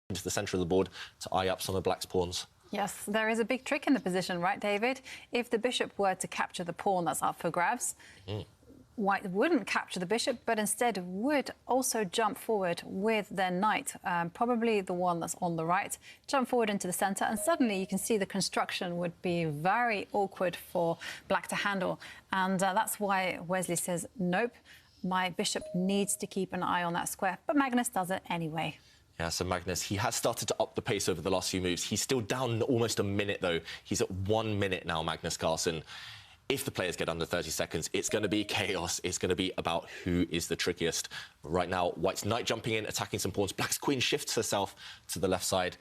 into the centre of the board to eye up some of Black's pawns. Yes, there is a big trick in the position, right, David? If the bishop were to capture the pawn that's up for grabs, White wouldn't capture the bishop, but instead would also jump forward with their knight, probably the one that's on the right, jump forward into the centre, and suddenly you can see the construction would be very awkward for Black to handle. And that's why Wesley says, nope, my bishop needs to keep an eye on that square, but Magnus does it anyway. Yeah, so Magnus, he has started to up the pace over the last few moves. He's still down almost a minute, though. He's at 1 minute now, Magnus Carlsen. If the players get under 30 seconds, it's going to be chaos. It's going to be about who is the trickiest. Right now, White's knight jumping in, attacking some pawns. Black's queen shifts herself to the left side.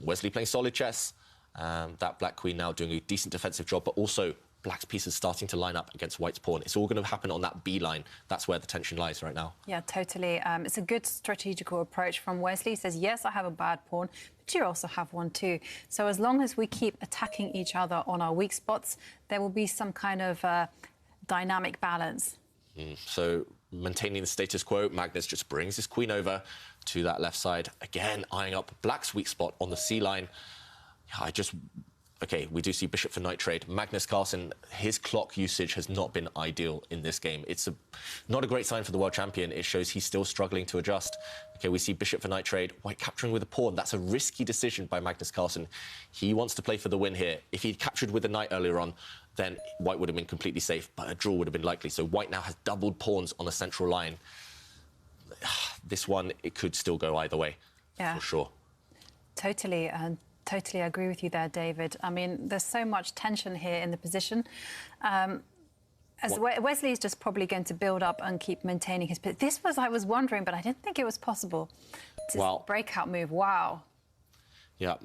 Wesley playing solid chess. That Black queen now doing a decent defensive job, but also Black's pieces starting to line up against White's pawn. It's all going to happen on that B line. That's where the tension lies right now. Yeah, totally. It's a good strategical approach from Wesley. He says, yes, I have a bad pawn, but you also have one too. So as long as we keep attacking each other on our weak spots, there will be some kind of dynamic balance. So maintaining the status quo, Magnus just brings his queen over to that left side. Again, eyeing up Black's weak spot on the C line. OK, we do see bishop for knight trade. Magnus Carlsen, his clock usage has not been ideal in this game. It's not a great sign for the world champion. It shows he's still struggling to adjust. OK, we see bishop for knight trade. White capturing with a pawn. That's a risky decision by Magnus Carlsen. He wants to play for the win here. If he'd captured with a knight earlier on, then White would have been completely safe, but a draw would have been likely. So White now has doubled pawns on the central line. This one, it could still go either way, for sure. Totally. Totally agree with you there, David. I mean, there's so much tension here in the position. Wesley is just probably going to build up and keep maintaining his... This was, I was wondering, but I didn't think it was possible. Breakout move, wow. Yeah,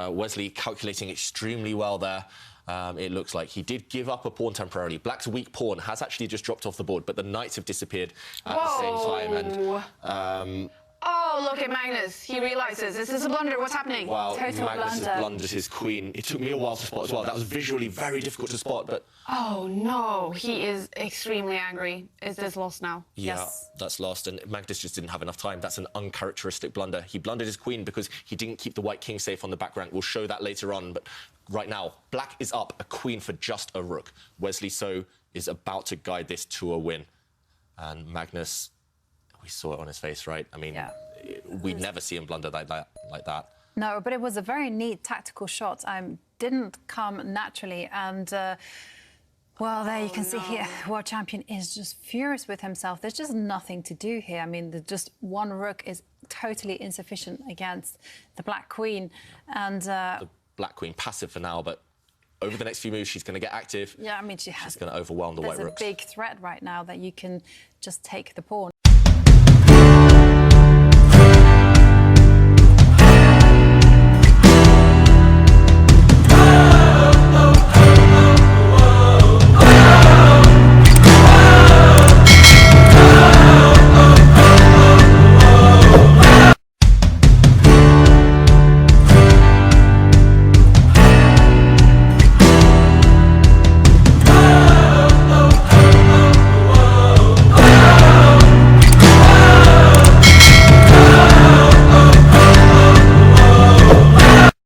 Wesley calculating extremely well there. It looks like he did give up a pawn temporarily. Black's weak pawn has actually just dropped off the board, but the knights have disappeared at the same time. And, oh, look at Magnus. He realises this is a blunder. What's happening? Wow, Magnus has blundered his queen. It took me a while to spot as well. That was visually very difficult to spot, but... Oh, no. He is extremely angry. Is this lost now? Yeah, yes. That's lost, and Magnus just didn't have enough time. That's an uncharacteristic blunder. He blundered his queen because he didn't keep the white king safe on the back rank. We'll show that later on, but right now, Black is up a queen for just a rook. Wesley So is about to guide this to a win. And Magnus... We saw it on his face, right? I mean, we'd never see him blunder like that. No, but it was a very neat tactical shot. Didn't come naturally. And, well, there you can see here, the world champion is just furious with himself. There's just nothing to do here. I mean, just one rook is totally insufficient against the Black Queen. And the Black Queen passive for now, but over the next few moves, she's going to get active. Yeah, I mean, she's going to overwhelm the white rooks. There's a big threat right now that you can just take the pawn.